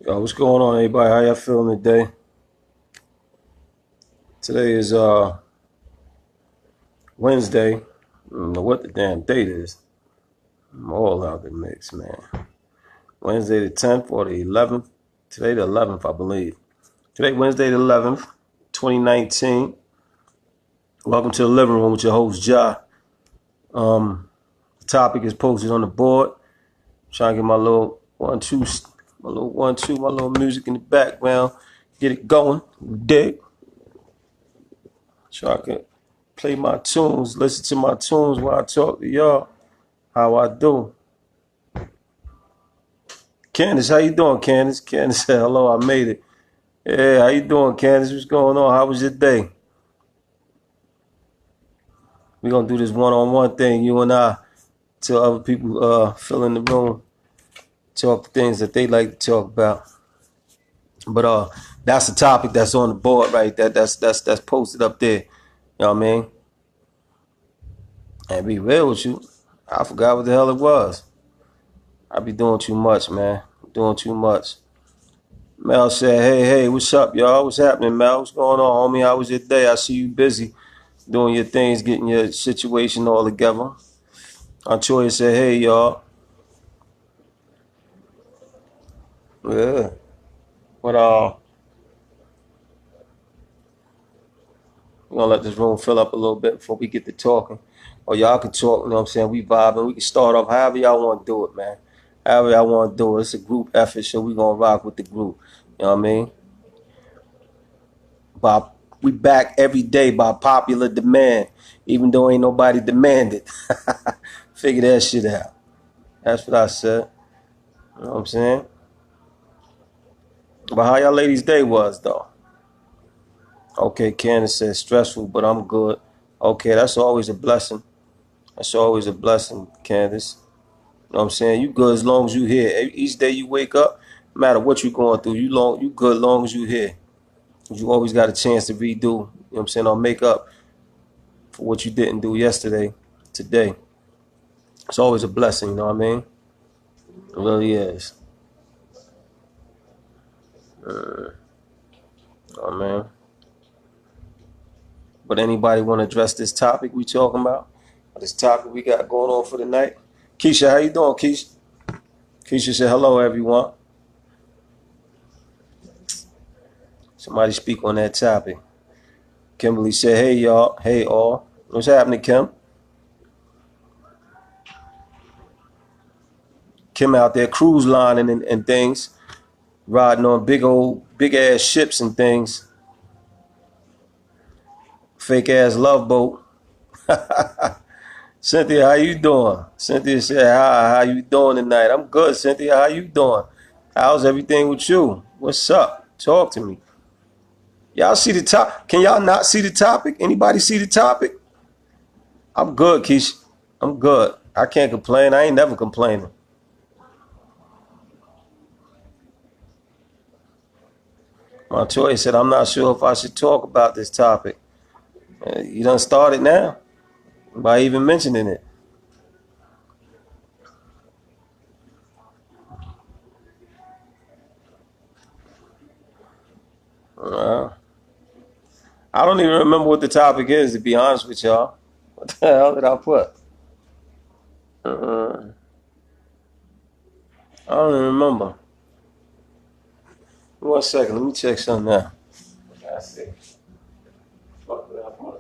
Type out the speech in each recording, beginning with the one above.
Yo, what's going on, everybody? How y'all feeling today? Today is Wednesday. I don't know what the damn date is. I'm all out the mix, man. Wednesday the 10th or the 11th. Today the 11th, I believe. Today, Wednesday the 11th, 2019. Welcome to the living room with your host, Ja. The topic is posted on the board. I'm trying to get my little my little music in the background. Get it going. Dig. So I can play my tunes, listen to my tunes while I talk to y'all. How I do. Candace, how you doing, Candace? Candace said, hello, I made it. Yeah, how you doing, Candace? What's going on? How was your day? We're going to do this one-on-one thing, you and I, till other people fill in the room, talk things that they like to talk about. But that's the topic that's on the board, right? That's posted up there. You know what I mean? And be real with you, I forgot what the hell it was. I be doing too much, man. Doing too much. Mel said, hey, what's up, y'all? What's happening, Mel? What's going on, homie? How was your day? I see you busy doing your things, getting your situation all together. Antoya said, hey, y'all. Yeah. But we're going to let this room fill up a little bit before we get to talking. Or y'all can talk, you know what I'm saying? We vibing. We can start off however y'all want to do it, man. However y'all want to do it. It's a group effort, so we going to rock with the group. You know what I mean? By we back every day by popular demand, even though ain't nobody demanded. Figure that shit out. That's what I said. You know what I'm saying? But how y'all ladies' day was though? Okay, Candace said stressful, but I'm good. Okay, that's always a blessing. That's always a blessing, Candace. You know what I'm saying? You good as long as you here. Each day you wake up, no matter what you going through, you good as long as you here. You always got a chance to redo, you know what I'm saying, or make up for what you didn't do yesterday, today. It's always a blessing, you know what I mean? It really is. Oh man. But anybody want to address this topic we talking about? This topic we got going on for the night? Keisha, how you doing, Keisha? Keisha said, hello, everyone. Somebody speak on that topic. Kimberly said, hey, y'all. Hey, all. What's happening, Kim? Kim out there cruise lining and things, riding on big ass ships and things. Fake ass love boat. Cynthia, how you doing? Cynthia said, hi, how you doing tonight? I'm good, Cynthia. How you doing? How's everything with you? What's up? Talk to me. Y'all see the top? Can y'all not see the topic? Anybody see the topic? I'm good, Keisha. I'm good. I can't complain. I ain't never complaining. Montoya said, I'm not sure if I should talk about this topic. You done started now by even mentioning it. Uh, I don't even remember what the topic is, to be honest with y'all. What the hell did I put? Uh, I don't even remember. 1 second, let me check something out. I see. What did I put?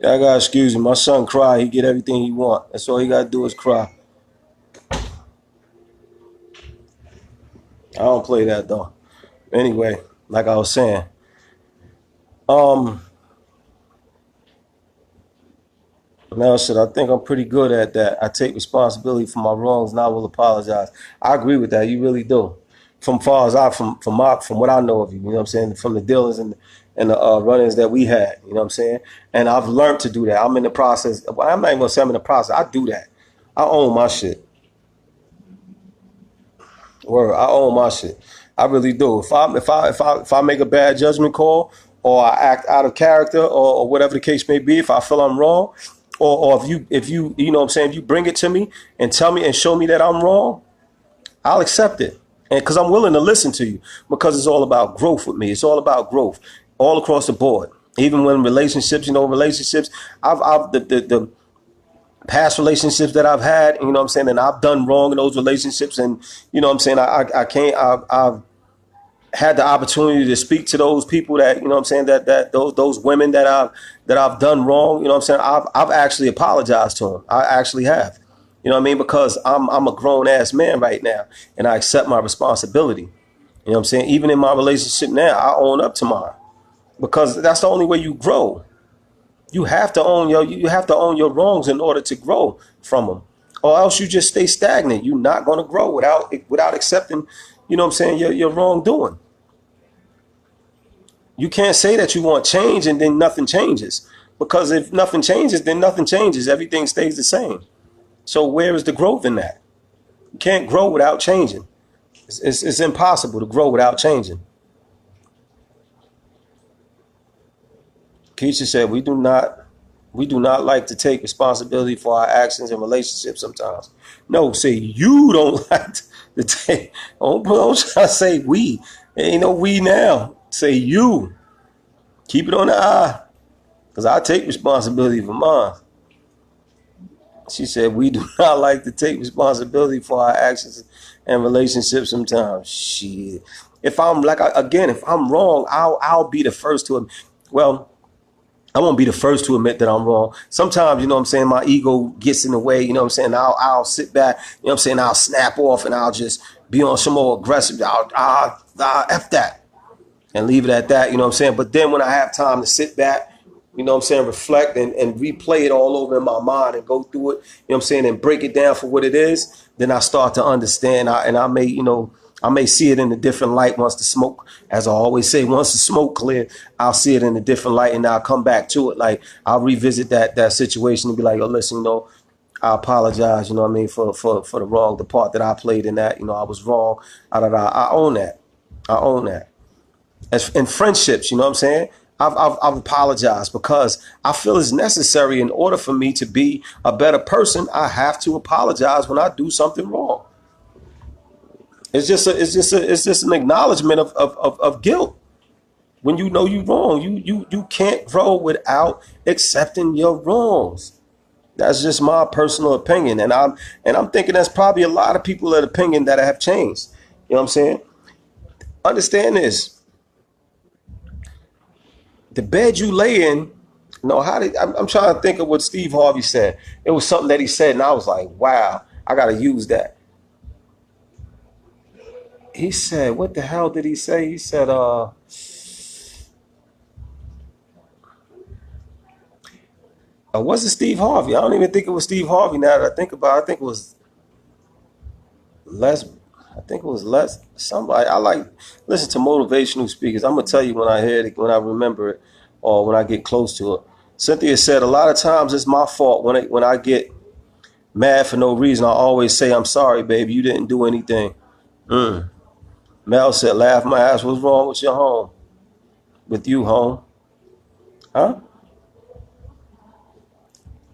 I gotta excuse me. My son cry. He get everything he want. That's all he gotta do is cry. I don't play that though. Anyway, like I was saying, um, Mel said, I think I'm pretty good at that. I take responsibility for my wrongs and I will apologize. I agree with that. You really do. From far as I from what I know of you, you know what I'm saying? From the dealings and the run-ins that we had, you know what I'm saying? And I've learned to do that. I'm in the process. Well, I'm not even gonna say I'm in the process. I do that. I own my shit. Word, I own my shit. I really do. If I make a bad judgment call or I act out of character or whatever the case may be, if I feel I'm wrong, or if you you know what I'm saying, if you bring it to me and tell me and show me that I'm wrong, I'll accept it. And because I'm willing to listen to you, because it's all about growth with me. It's all about growth all across the board. Even when relationships, relationships, I've the past relationships that I've had, you know what I'm saying, and I've done wrong in those relationships, and you know what I'm saying, I can't, I've had the opportunity to speak to those people that, you know what I'm saying, that those women that I've done wrong, you know what I'm saying, I've actually apologized to them. I actually have, you know what I mean, because I'm a grown ass man right now, and I accept my responsibility. You know what I'm saying? Even in my relationship now, I own up to mine because that's the only way you grow. You have to own your wrongs in order to grow from them, or else you just stay stagnant. You're not going to grow without accepting, you know what I'm saying, your wrongdoing. You can't say that you want change and then nothing changes, because if nothing changes, then nothing changes. Everything stays the same. So where is the growth in that? You can't grow without changing. It's impossible to grow without changing. Keisha said, we do not like to take responsibility for our actions in relationships sometimes. No, say you don't like to take, don't try to say we. There ain't no we now. Say you. Keep it on the I, because I take responsibility for mine. She said, we do not like to take responsibility for our actions and relationships sometimes. Shit. If I'm like, again, if I'm wrong, I'll be the first to, well, I won't be the first to admit that I'm wrong. Sometimes, you know what I'm saying, my ego gets in the way, you know what I'm saying, I'll sit back, you know what I'm saying, I'll snap off and I'll just be on some more aggressive, I'll F that and leave it at that, you know what I'm saying. But then when I have time to sit back, you know what I'm saying, reflect and replay it all over in my mind and go through it, you know what I'm saying, and break it down for what it is, then I start to understand, and I may, I may see it in a different light once the smoke, as I always say, once the smoke clear, I'll see it in a different light and I'll come back to it. Like I'll revisit that situation and be like, oh, listen, I apologize, you know what I mean, for the part that I played in that, I was wrong. I own that. I own that. As in friendships, you know what I'm saying? I've apologized because I feel it's necessary in order for me to be a better person. I have to apologize when I do something wrong. It's just an acknowledgement of guilt. When you know you're wrong, you can't grow without accepting your wrongs. That's just my personal opinion, and I'm thinking that's probably a lot of people that opinion that have changed. You know what I'm saying? Understand this: the bed you lay in. No, I'm trying to think of what Steve Harvey said. It was something that he said, and I was like, wow, I got to use that. He said, what the hell did he say? He said, was it Steve Harvey? I don't even think it was Steve Harvey now that I think about it. I think it was Les. I think it was Les. Somebody. I like listen to motivational speakers. I'm gonna tell you when I hear it, when I remember it, or when I get close to it. Cynthia said, a lot of times it's my fault when I get mad for no reason. I always say, I'm sorry, baby. You didn't do anything. Mel said, laugh my ass. What's wrong with your home? With you, home? Huh?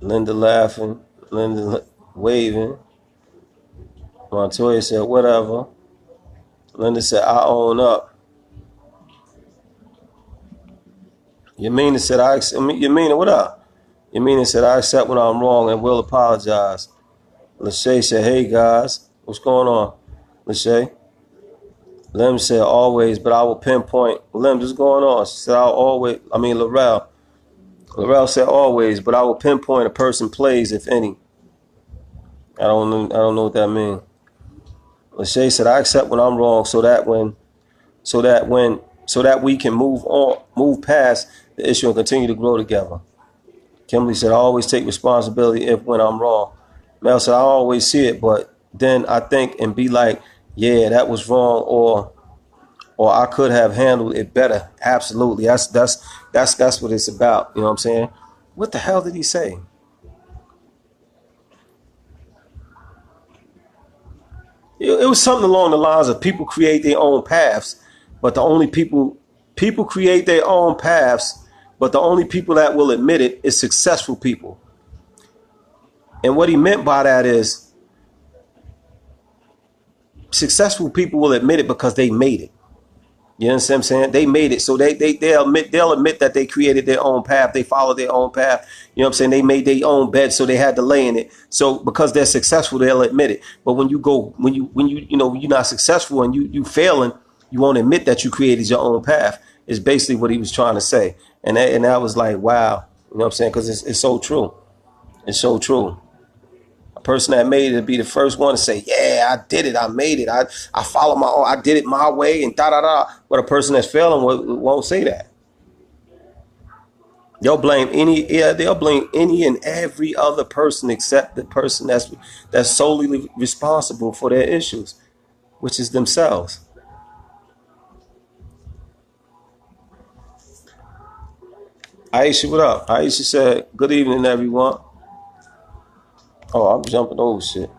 Linda laughing. Linda waving. Montoya said, whatever. Linda said, I own up. Yamina said, Yamina, what up? Yamina said, I accept when I'm wrong and will apologize. Lachey said, hey, guys. What's going on, Lachey? Lem said, always, but I will pinpoint. Lem, what's going on? She said, Laurel. Laurel said always, but I will pinpoint a person plays, if any. I don't know what that means. Lachey said, I accept when I'm wrong so that we can move past the issue and continue to grow together. Kimberly said, I always take responsibility if when I'm wrong. Mel said, I always see it, but then I think and be like, yeah, that was wrong, or I could have handled it better. Absolutely. That's what it's about. You know what I'm saying? What the hell did he say? It was something along the lines of people create their own paths, but the only people create their own paths, but the only people that will admit it is successful people. And what he meant by that is successful people will admit it because they made it. You understand what I'm saying? They made it. So they'll admit that they created their own path. They followed their own path. You know what I'm saying? They made their own bed, so they had to lay in it. So because they're successful, they'll admit it. But when you're not successful and you failing, you won't admit that you created your own path. Is basically what he was trying to say. And that was like, wow. You know what I'm saying? Because it's so true. It's so true. A person that made it to be the first one to say, yeah, I did it. I made it. I followed my own. I did it my way and da-da-da. But a person that's failing won't say that. They'll blame any and every other person except the person that's solely responsible for their issues, which is themselves. Aisha, what up? Aisha said, good evening, everyone. Oh, I'm jumping over shit.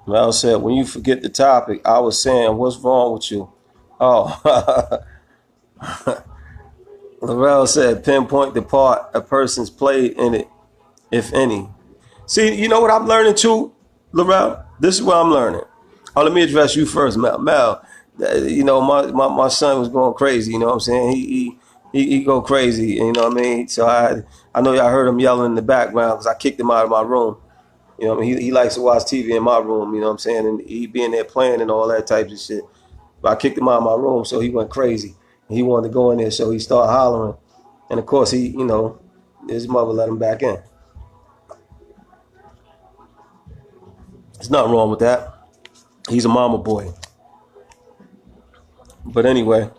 Mel said, when you forget the topic, I was saying, what's wrong with you? Oh. Laurel said, pinpoint the part a person's played in it, if any. See, you know what I'm learning too, Laurel? This is what I'm learning. Oh, let me address you first, Mel. You know, my son was going crazy, you know what I'm saying? He go crazy, you know what I mean? So I know y'all heard him yelling in the background because I kicked him out of my room. You know what I mean? He likes to watch TV in my room, you know what I'm saying? And he be in there playing and all that types of shit. But I kicked him out of my room, so he went crazy. He wanted to go in there, so he started hollering. And of course, his mother let him back in. There's nothing wrong with that. He's a mama boy. But anyway,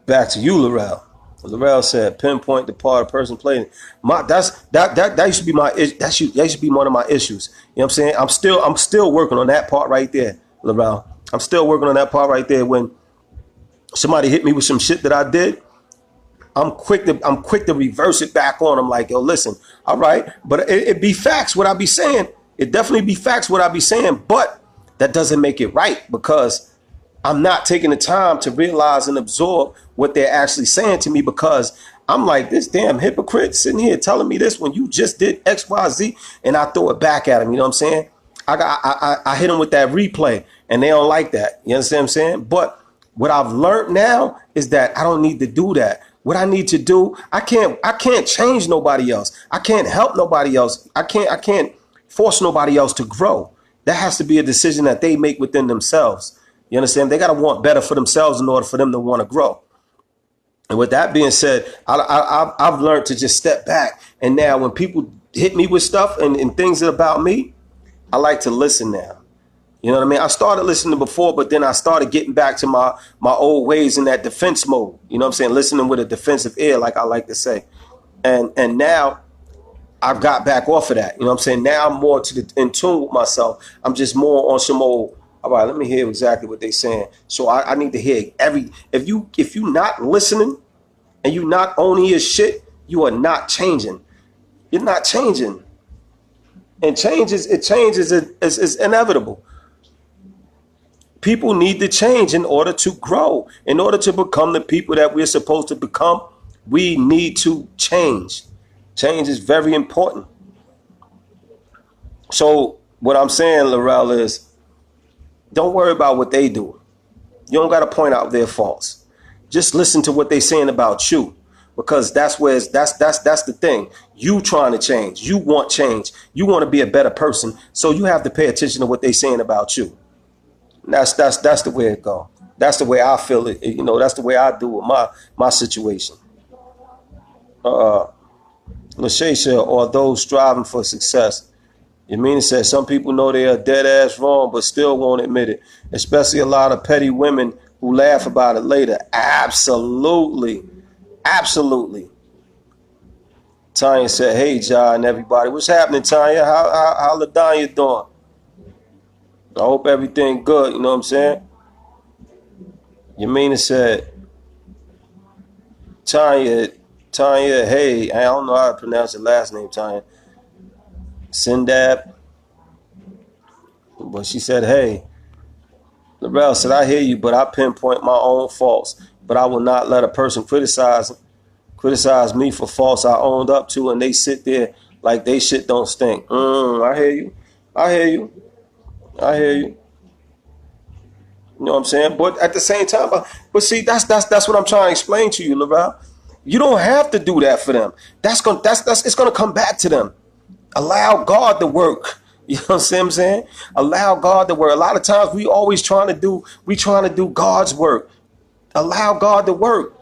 back to you, Laurel. Laurel said, pinpoint the part a person played. That used to be that used to be one of my issues. You know what I'm saying? I'm still working on that part right there, Laurel. I'm still working on that part right there. When somebody hit me with some shit that I did, I'm quick to reverse it back on. I'm like, yo, listen, all right, but it be facts what I be saying. It definitely be facts what I be saying, but that doesn't make it right because I'm not taking the time to realize and absorb what they're actually saying to me because I'm like this damn hypocrite sitting here telling me this when you just did X, Y, Z, and I throw it back at him. You know what I'm saying? I hit them with that replay and they don't like that. You understand what I'm saying? But what I've learned now is that I don't need to do that. What I need to do, I can't change nobody else. I can't help nobody else. I can't force nobody else to grow. That has to be a decision that they make within themselves. You understand? They got to want better for themselves in order for them to want to grow. And with that being said, I've learned to just step back. And now when people hit me with stuff and things about me, I like to listen now. You know what I mean? I started listening before, but then I started getting back to my old ways in that defense mode. You know what I'm saying? Listening with a defensive ear, like I like to say. And now I've got back off of that. You know what I'm saying? Now I'm more in tune with myself. I'm just more on some old, all right, let me hear exactly what they're saying. So I need to hear if you not listening and you not owning your shit, you are not changing. You're not changing. And changes is inevitable. People need to change in order to grow. In order to become the people that we're supposed to become, we need to change. Change is very important. So what I'm saying, Laurel, is don't worry about what they do. You don't got to point out their faults. Just listen to what they're saying about you. Because that's the thing. You trying to change. You want change. You want to be a better person. So you have to pay attention to what they're saying about you. That's the way it go. That's the way I feel it. You know, that's the way I do with my situation. Lachey said, or those striving for success. Yamina said, some people know they are dead ass wrong, but still won't admit it. Especially a lot of petty women who laugh about it later. Absolutely. Absolutely. Tanya said, hey, John and everybody. What's happening, Tanya? How LaDanya doing? I hope everything good, you know what I'm saying? Yamina said, Tanya, hey, I don't know how to pronounce your last name, Tanya. Sindab. But she said, hey, Laurel said, I hear you, but I pinpoint my own faults. But I will not let a person criticize me for faults I owned up to, and they sit there like they shit don't stink. I hear you. I hear you. I hear you. You know what I'm saying? But at the same time, but see, that's what I'm trying to explain to you, Laurel. You don't have to do that for them. That's it's gonna come back to them. Allow God to work. You know what I'm saying? Allow God to work. A lot of times we trying to do God's work. Allow God to work.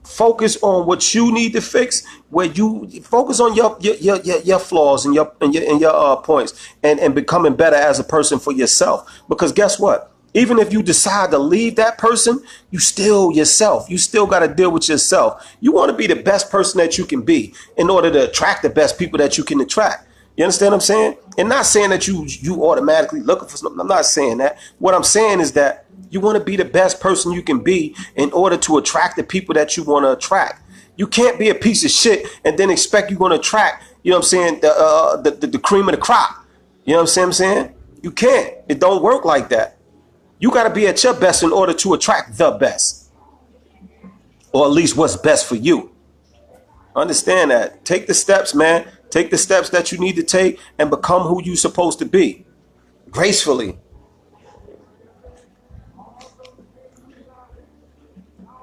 Focus on what you need to fix. Where you focus on your flaws and your points, and becoming better as a person for yourself. Because guess what? Even if you decide to leave that person, you still yourself. You still got to deal with yourself. You want to be the best person that you can be in order to attract the best people that you can attract. You understand what I'm saying? And not saying that you automatically looking for something. I'm not saying that. What I'm saying is that you want to be the best person you can be in order to attract the people that you want to attract. You can't be a piece of shit and then expect you're going to attract, you know what I'm saying, the cream of the crop. You know what I'm saying? You can't. It don't work like that. You got to be at your best in order to attract the best. Or at least what's best for you. Understand that. Take the steps, man. Take the steps that you need to take and become who you're supposed to be. Gracefully.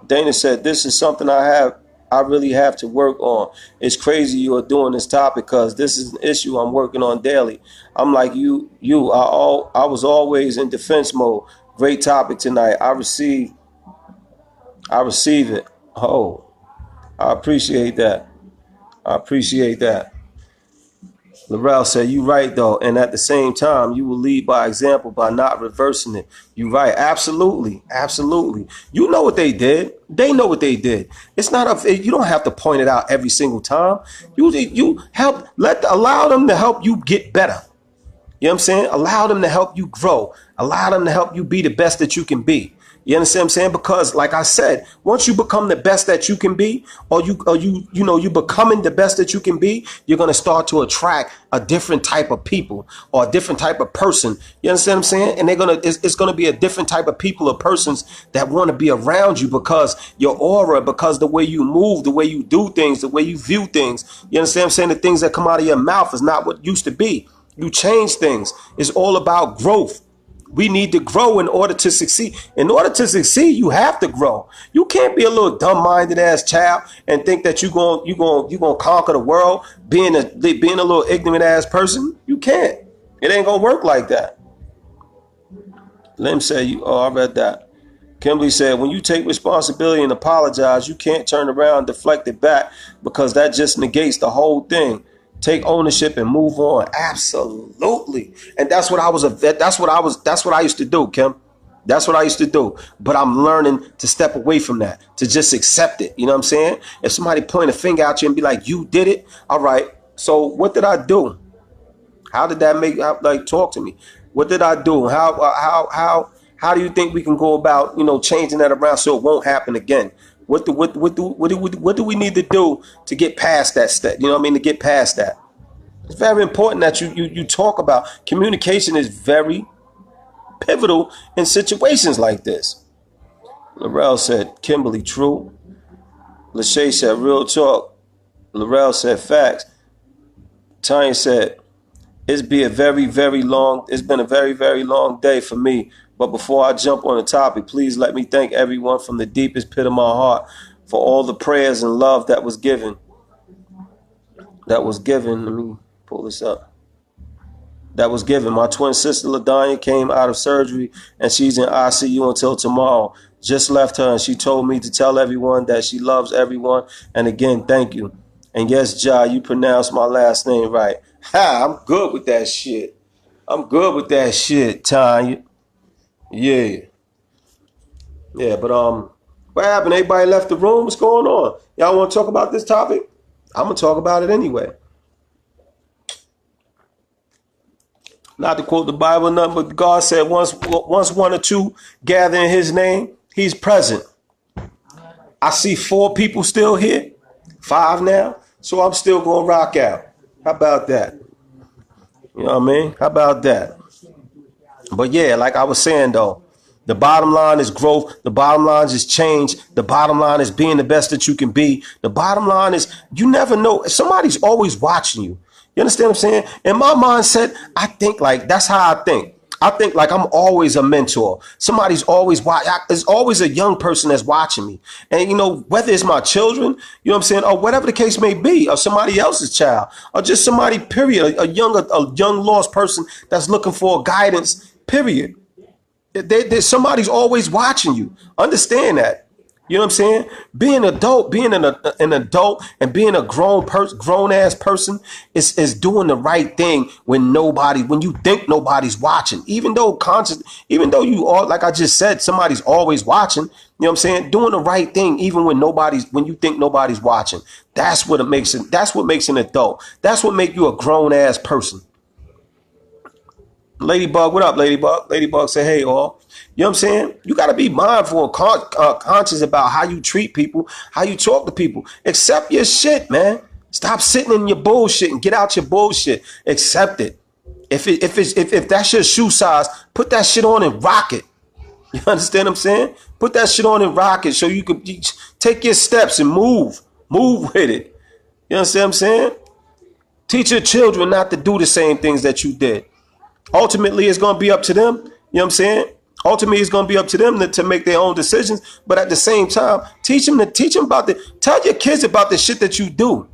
Dana said, this is something I really have to work on. It's crazy you are doing this topic because this is an issue I'm working on daily. I'm like you. I was always in defense mode. Great topic tonight. I receive it. Oh, I appreciate that. Laurel said, you right though, and at the same time, you will lead by example by not reversing it. You right, absolutely. You know what they did. They know what they did. It's not you don't have to point it out every single time. You allow them to help you get better. You know what I'm saying? Allow them to help you grow. Allow them to help you be the best that you can be. You understand what I'm saying? Because like I said, once you become the best that you can be, or you becoming the best that you can be, you're going to start to attract a different type of people or a different type of person. You understand what I'm saying? And it's going to be a different type of people or persons that want to be around you because your aura, because the way you move, the way you do things, the way you view things. You understand what I'm saying? The things that come out of your mouth is not what used to be. You change things. It's all about growth. We need to grow in order to succeed. In order to succeed, you have to grow. You can't be a little dumb-minded ass child and think that you're going to conquer the world being a little ignorant ass person. You can't. It ain't going to work like that. Lim said, I read that. Kimberly said, when you take responsibility and apologize, you can't turn around and deflect it back because that just negates the whole thing. Take ownership and move on. Absolutely. And that's what I used to do, Kim. That's what I used to do. But I'm learning to step away from that, to just accept it. You know what I'm saying? If somebody point a finger at you and be like, you did it. All right. So what did I do? How did that talk to me? What did I do? How do you think we can go about, changing that around so it won't happen again? What do we need to do to get past that step? You know what I mean? To get past that. It's very important that you talk about. Communication is very pivotal in situations like this. Laurel said, Kimberly, true. Lachey said, real talk. Laurel said, facts. Tanya said, it's been a very, very long day for me. But before I jump on the topic, please let me thank everyone from the deepest pit of my heart for all the prayers and love that was given. Let me pull this up. that was given. My twin sister LaDanya came out of surgery and she's in ICU until tomorrow. Just left her and she told me to tell everyone that she loves everyone. And again, thank you. And yes, Ja, you pronounced my last name right. Ha, I'm good with that shit. I'm good with that shit, Tanya. Yeah. Yeah, but what happened? Everybody left the room? What's going on? Y'all want to talk about this topic? I'm gonna talk about it anyway. Not to quote the Bible, nothing but God said once one or two gather in his name, he's present. I see 4 people still here, 5 now, so I'm still gonna rock out. How about that? You know what I mean? How about that? But yeah, like I was saying though, the bottom line is growth. The bottom line is change. The bottom line is being the best that you can be. The bottom line is you never know. Somebody's always watching you. You understand what I'm saying? In my mindset, I think like that's how I think. I think like I'm always a mentor. Somebody's always watching. There's always a young person that's watching me. And, you know, whether it's my children, you know what I'm saying, or whatever the case may be, or somebody else's child, or just somebody, period, a young lost person that's looking for guidance, period. Somebody's always watching you. Understand that. You know what I'm saying? Being adult, being an adult and being a grown ass person is doing the right thing when you think nobody's watching. Even though you are, like I just said, somebody's always watching. You know what I'm saying? Doing the right thing even when you think nobody's watching. That's what makes an adult. That's what makes you a grown ass person. Ladybug, what up, Ladybug? Ladybug say, hey, all. You know what I'm saying? You got to be mindful and conscious about how you treat people, how you talk to people. Accept your shit, man. Stop sitting in your bullshit and get out your bullshit. Accept it. If that's your shoe size, put that shit on and rock it. You understand what I'm saying? Put that shit on and rock it so you can take your steps and move with it. You understand what I'm saying? Teach your children not to do the same things that you did. Ultimately, it's going to be up to them. You know what I'm saying? Ultimately, it's going to be up to them to make their own decisions. But at the same time, teach them tell your kids about the shit that you do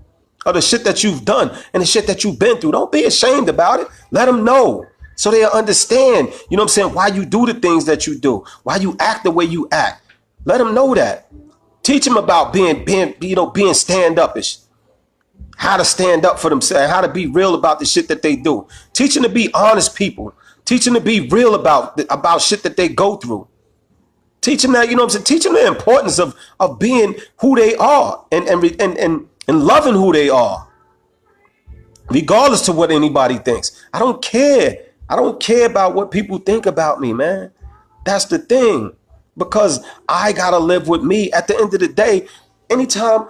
or the shit that you've done and the shit that you've been through. Don't be ashamed about it. Let them know so they'll understand, you know what I'm saying, why you do the things that you do, why you act the way you act. Let them know that. Teach them about being stand-upish. How to stand up for themselves, how to be real about the shit that they do. Teach them to be honest people. Teach them to be real about shit that they go through. Teach them that, you know what I'm saying? Teach them the importance of being who they are and loving who they are. Regardless to what anybody thinks. I don't care. I don't care about what people think about me, man. That's the thing. Because I gotta live with me. At the end of the day, anytime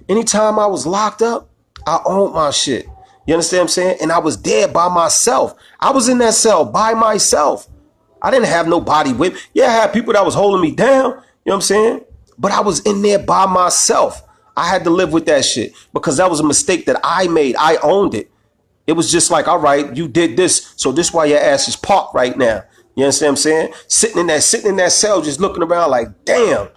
anytime I was locked up, I owned my shit. You understand what I'm saying? And I was there by myself. I was in that cell by myself. I didn't have nobody with me. Yeah, I had people that was holding me down. You know what I'm saying? But I was in there by myself. I had to live with that shit because that was a mistake that I made. I owned it. It was just like, all right, you did this. So this is why your ass is parked right now. You understand what I'm saying? Sitting in that cell, just looking around like, damn,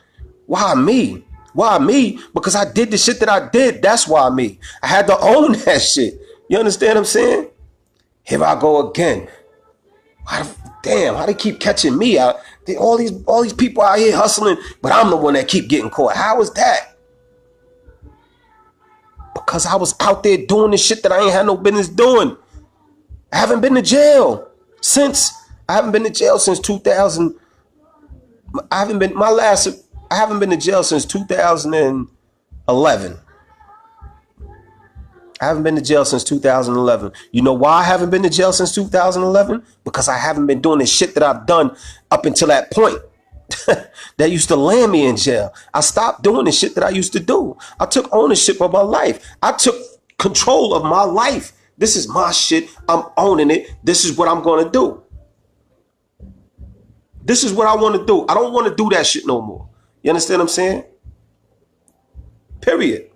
why me? Why me? Because I did the shit that I did. That's why me. I had to own that shit. You understand what I'm saying? Here I go again. How they keep catching me out? All these people out here hustling, but I'm the one that keep getting caught. How is that? Because I was out there doing the shit that I ain't had no business doing. I haven't been to jail since 2000. I haven't been to jail since 2011. I haven't been to jail since 2011. You know why I haven't been to jail since 2011? Because I haven't been doing the shit that I've done up until that point that used to land me in jail. I stopped doing the shit that I used to do. I took ownership of my life. I took control of my life. This is my shit. I'm owning it. This is what I'm going to do. This is what I want to do. I don't want to do that shit no more. You understand what I'm saying? Period.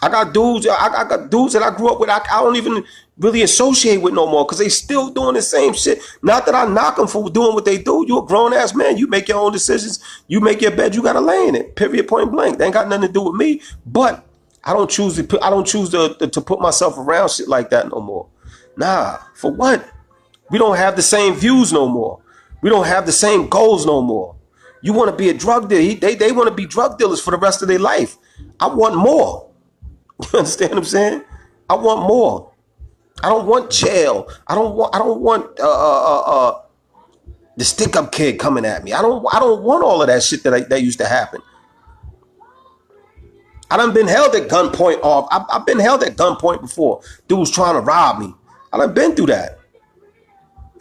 I got dudes that I grew up with. I don't even really associate with no more because they still doing the same shit. Not that I knock them for doing what they do. You a grown ass man. You make your own decisions. You make your bed. You got to lay in it. Period. Point blank. They ain't got nothing to do with me. But I don't choose to put myself around shit like that no more. Nah, for what? We don't have the same views no more. We don't have the same goals no more. You want to be a drug dealer. They want to be drug dealers for the rest of their life. I want more. You understand what I'm saying? I want more. I don't want jail. I don't want the stick up kid coming at me. I don't want all of that shit that used to happen. I done been held at gunpoint off. I've been held at gunpoint before. Dudes trying to rob me. I done been through that.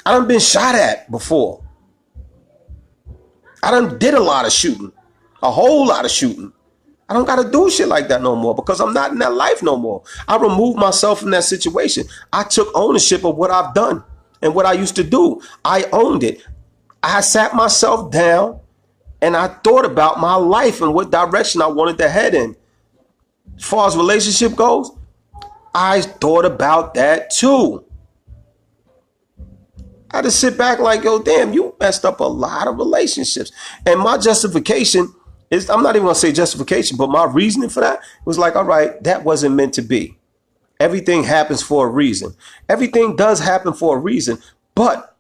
I done been shot at before. I done did a lot of shooting. A whole lot of shooting. I don't got to do shit like that no more because I'm not in that life no more. I removed myself from that situation. I took ownership of what I've done and what I used to do. I owned it. I sat myself down and I thought about my life and what direction I wanted to head in. As far as relationship goes, I thought about that too. I had to sit back like, yo, damn, you messed up a lot of relationships. And my justification is, I'm not even gonna say justification, but my reasoning for that was like, all right, that wasn't meant to be. Everything happens for a reason. Everything does happen for a reason, but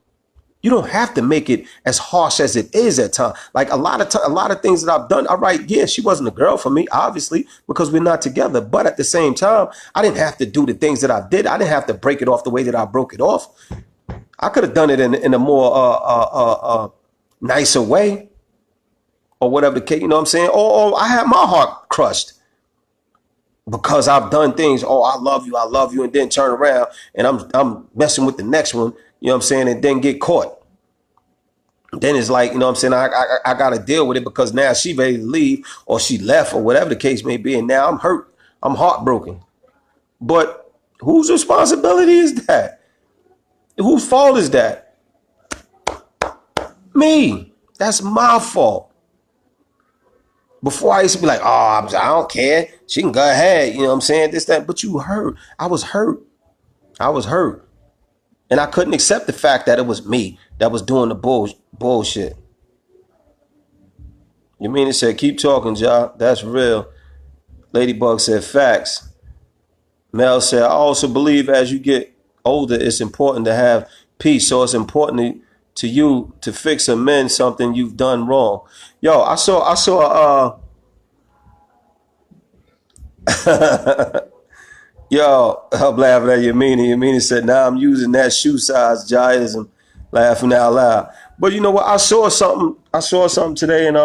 you don't have to make it as harsh as it is at times. Like a lot of things that I've done. All right, yeah, she wasn't a girl for me, obviously, because we're not together. But at the same time, I didn't have to do the things that I did. I didn't have to break it off the way that I broke it off. I could have done it in a more nicer way, or whatever the case. You know what I'm saying? Or I had my heart crushed because I've done things. Oh, I love you, and then turn around and I'm messing with the next one. You know what I'm saying? And then get caught. Then it's like, you know what I'm saying? I got to deal with it because now she ready to leave or she left or whatever the case may be. And now I'm hurt. I'm heartbroken. But whose responsibility is that? Whose fault is that? Me. That's my fault. Before I used to be like, oh, I don't care. She can go ahead. You know what I'm saying? This, that. But you hurt. I was hurt. And I couldn't accept the fact that it was me that was doing the bullshit. You mean it said, keep talking, Ja. That's real. Ladybug said, facts. Mel said, I also believe as you get older, it's important to have peace. So it's important to you to fix or mend something you've done wrong. Yo, I saw Yo, I'm laughing at Yamini. Yamini said, now I'm using that shoe size Jaiism, laughing out loud. But you know what? I saw something today, and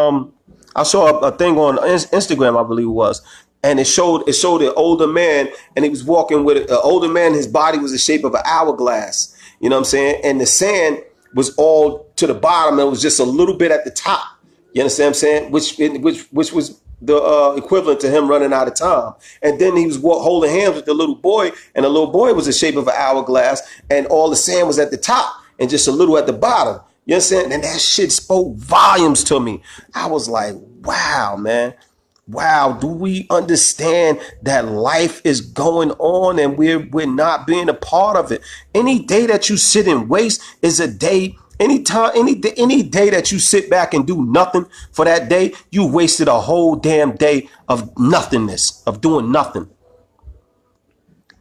I saw a thing on Instagram, I believe it was, and it showed an older man, and he was walking with an older man. His body was the shape of an hourglass. You know what I'm saying? And the sand was all to the bottom, and it was just a little bit at the top. You understand what I'm saying? Which was the equivalent to him running out of time. And then he was holding hands with the little boy, and the little boy was the shape of an hourglass, and all the sand was at the top and just a little at the bottom. You understand? And that shit spoke volumes to me. I was like, wow, man. Wow, do we understand that life is going on and we're not being a part of it? Any day that you sit and waste is a day. Any day that you sit back and do nothing for that day, you wasted a whole damn day of nothingness, of doing nothing.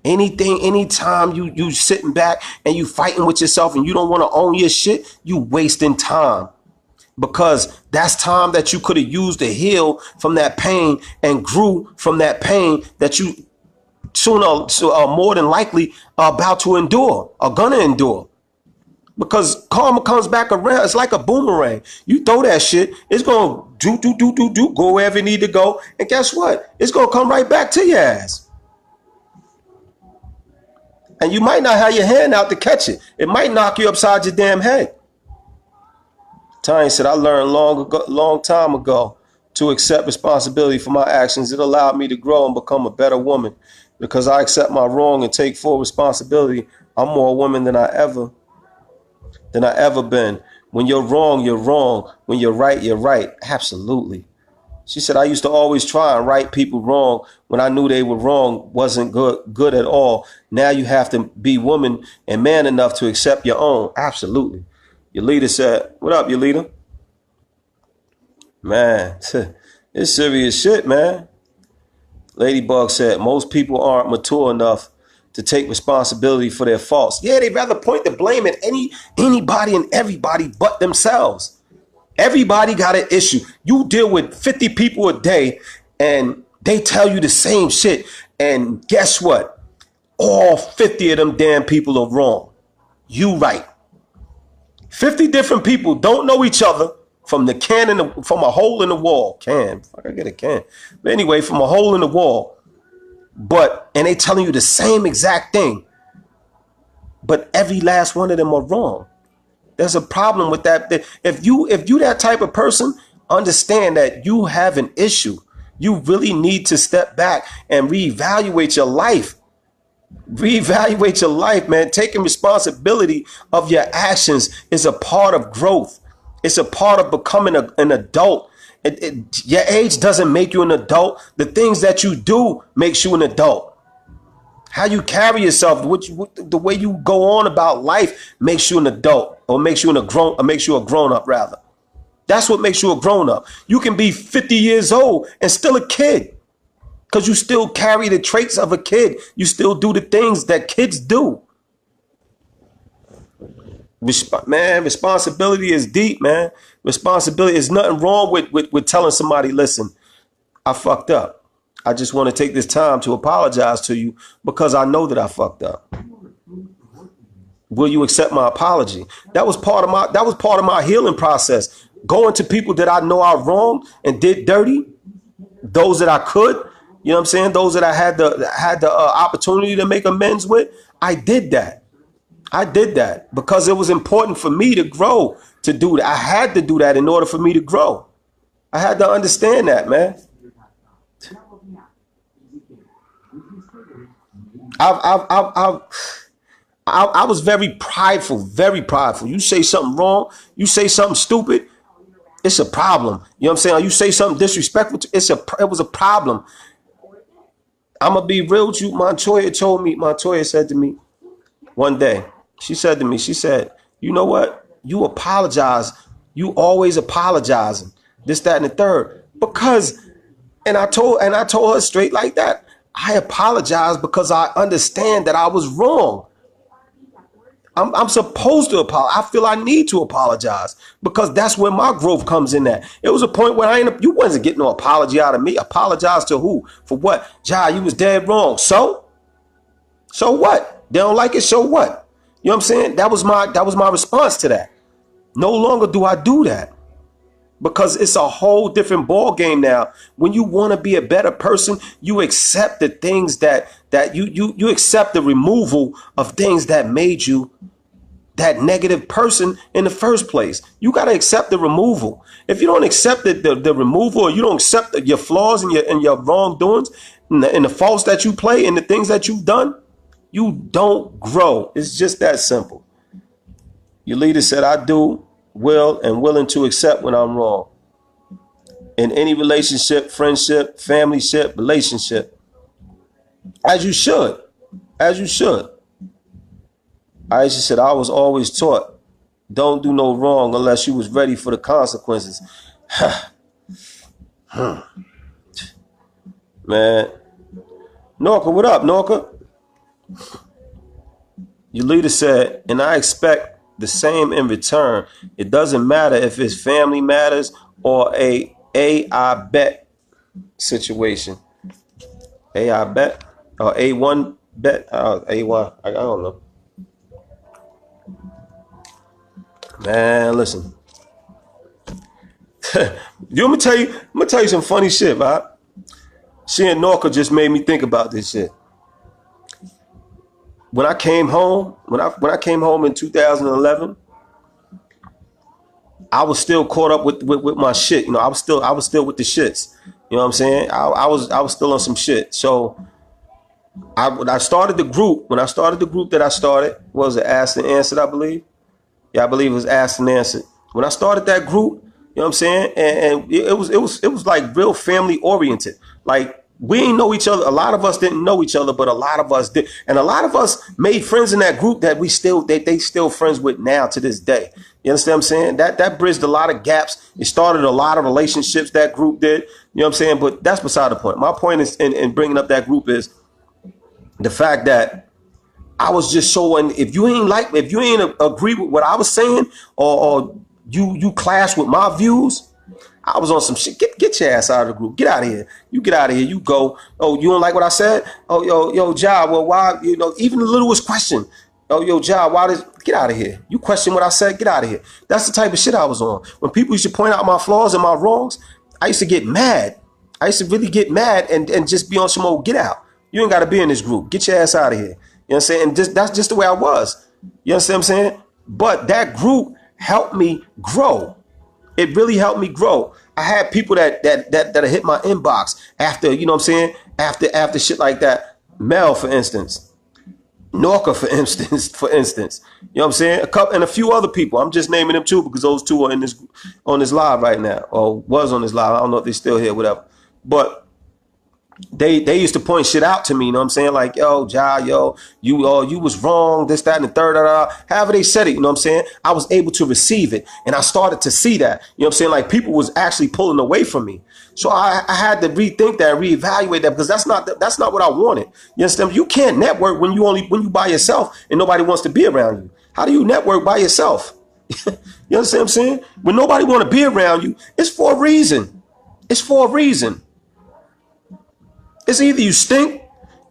Anytime you sitting back and you fighting with yourself and you don't want to own your shit, you wasting time. Because that's time that you could have used to heal from that pain and grew from that pain that you sooner more than likely are about to endure, are gonna endure. Because karma comes back around. It's like a boomerang. You throw that shit, it's going to do, go wherever it need to go. And guess what? It's going to come right back to your ass. And you might not have your hand out to catch it. It might knock you upside your damn head. Tanya said, I learned long time ago to accept responsibility for my actions. It allowed me to grow and become a better woman. Because I accept my wrong and take full responsibility, I'm more a woman than I ever been. When you're wrong, you're wrong. When you're right, you're right. Absolutely. She said, I used to always try and right people wrong when I knew they were wrong, wasn't good at all. Now you have to be woman and man enough to accept your own. Absolutely. Your leader said, what up, your leader? Man, it's serious shit, man. Ladybug said, most people aren't mature enough to take responsibility for their faults. Yeah, they'd rather point the blame at anybody and everybody but themselves. Everybody got an issue. You deal with 50 people a day and they tell you the same shit. And guess what? All 50 of them damn people are wrong. You right. 50 different people don't know each other from the can from a hole in the wall. I get a can. But anyway, from a hole in the wall. And they telling you the same exact thing. But every last one of them are wrong. There's a problem with that. If you that type of person, understand that you have an issue. You really need to step back and reevaluate your life. Reevaluate your life, man. Taking responsibility of your actions is a part of growth. It's a part of becoming an adult. Your age doesn't make you an adult. The things that you do makes you an adult. How you carry yourself, the way you go on about life makes you an adult, or makes you a grown up rather. That's what makes you a grown up. You can be 50 years old and still a kid. Because you still carry the traits of a kid. You still do the things that kids do. Man, responsibility is deep, man. Responsibility is nothing wrong with telling somebody, listen, I fucked up. I just want to take this time to apologize to you because I know that I fucked up. Will you accept my apology? That was part of my healing process. Going to people that I know are wrong and did dirty, those that I could. You know what I'm saying? Those that I had the opportunity to make amends with, I did that. I did that because it was important for me to grow, to do that. I had to do that in order for me to grow. I had to understand that, man. I was very prideful, very prideful. You say something wrong, you say something stupid, it's a problem. You know what I'm saying? You say something disrespectful, it was a problem. I'm going to be real with you. Montoya said to me one day, she said, you know what? You apologize. You always apologizing. This, that, and the third. And I told her straight like that. I apologize because I understand that I was wrong. I'm supposed to apologize. I feel I need to apologize because that's where my growth comes in at. It was a point where you wasn't getting no apology out of me. Apologize to who? For what? Jai, you was dead wrong. So what? They don't like it. So what? You know what I'm saying? That was my response to that. No longer do I do that because it's a whole different ball game now. When you want to be a better person, you accept the things that you accept the removal of things that made you that negative person in the first place. You got to accept the removal. If you don't accept the removal, or you don't accept your flaws and your wrongdoings and the faults that you play and the things that you've done, you don't grow. It's just that simple. Your leader said, I do, will, and willing to accept when I'm wrong. In any relationship, friendship, family ship, relationship. As you should. As you should. Aisha said, I was always taught, don't do no wrong unless you was ready for the consequences. Man. Norca, what up, Norca? Your leader said, and I expect the same in return. It doesn't matter if it's family matters or I bet situation. I bet or A1 bet. A1. I don't know. Man, listen. I'm gonna tell you some funny shit, right? She and Norca just made me think about this shit. When I came home, when I came home in 2011, I was still caught up with my shit. You know, I was still with the shits. You know what I'm saying? I was still on some shit. So when I started the group that I started, what was it, Asked and Answered, I believe? Yeah, I believe it was Asked and Answered. When I started that group, you know what I'm saying? And it was like real family oriented. Like, we ain't know each other. A lot of us didn't know each other, but a lot of us did. And a lot of us made friends in that group that they still friends with now to this day. You You understand what I'm saying? That bridged a lot of gaps. It started a lot of relationships that group did. You know what I'm saying? But that's beside the point. My point is in bringing up that group is the fact that I was just showing if you ain't agree with what I was saying or you clash with my views, I was on some shit. Get your ass out of the group. Get out of here. You get out of here. You go. Oh, you don't like what I said? Oh, yo, Ja, well, why, even the littlest question. Oh, yo, Ja, why did, get out of here. You question what I said, get out of here. That's the type of shit I was on. When people used to point out my flaws and my wrongs, I used to get mad. I used to really get mad and just be on some old get out. You ain't got to be in this group. Get your ass out of here. You know what I'm saying? And that's just the way I was. You understand what I'm saying? But that group helped me grow. It really helped me grow. I had people that hit my inbox after, you know what I'm saying? After shit like that. Mel, for instance. Norca, for instance. You know what I'm saying? A couple and a few other people. I'm just naming them too because those two are on this live right now. Or was on this live. I don't know if they're still here, whatever. But they used to point shit out to me, you know what I'm saying? Like, yo, Ja, you was wrong, this, that, and the third, however they said it, you know what I'm saying? I was able to receive it. And I started to see that, you know what I'm saying? Like people was actually pulling away from me. So I had to rethink that, reevaluate that because that's not what I wanted. You understand? You can't network when you by yourself and nobody wants to be around you. How do you network by yourself? You understand what I'm saying? When nobody want to be around you, it's for a reason. It's for a reason. It's either you stink,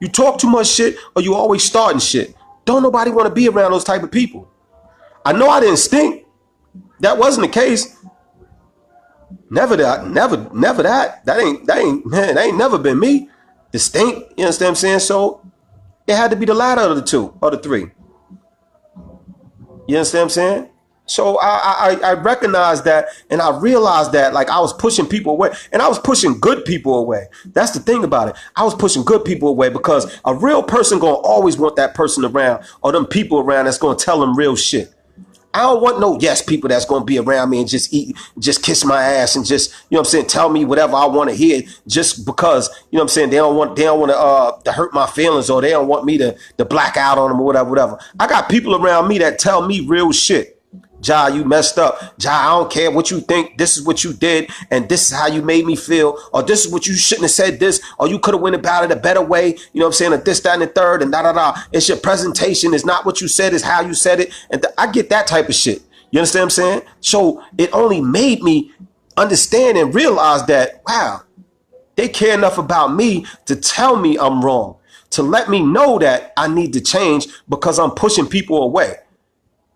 you talk too much shit, or you always starting shit. Don't nobody want to be around those type of people. I know I didn't stink. That wasn't the case. Never that. Never that. That ain't never been me. The stink. You understand what I'm saying? So it had to be the latter of the two or the three. You understand what I'm saying? So I recognized that and I realized that like I was pushing people away and I was pushing good people away. That's the thing about it. I was pushing good people away because a real person gonna always want that person around or them people around that's gonna tell them real shit. I don't want no yes people that's gonna be around me and just kiss my ass and just, you know what I'm saying, tell me whatever I want to hear just because, you know what I'm saying, they don't want to hurt my feelings or they don't want me to black out on them or whatever. I got people around me that tell me real shit. Ja, you messed up. Ja, I don't care what you think. This is what you did, and this is how you made me feel, or this is what you shouldn't have said this, or you could have went about it a better way. You know what I'm saying? Or this, that, and the third, and da. It's your presentation. It's not what you said, it's how you said it. And I get that type of shit. You understand what I'm saying? So it only made me understand and realize that, wow, they care enough about me to tell me I'm wrong, to let me know that I need to change because I'm pushing people away.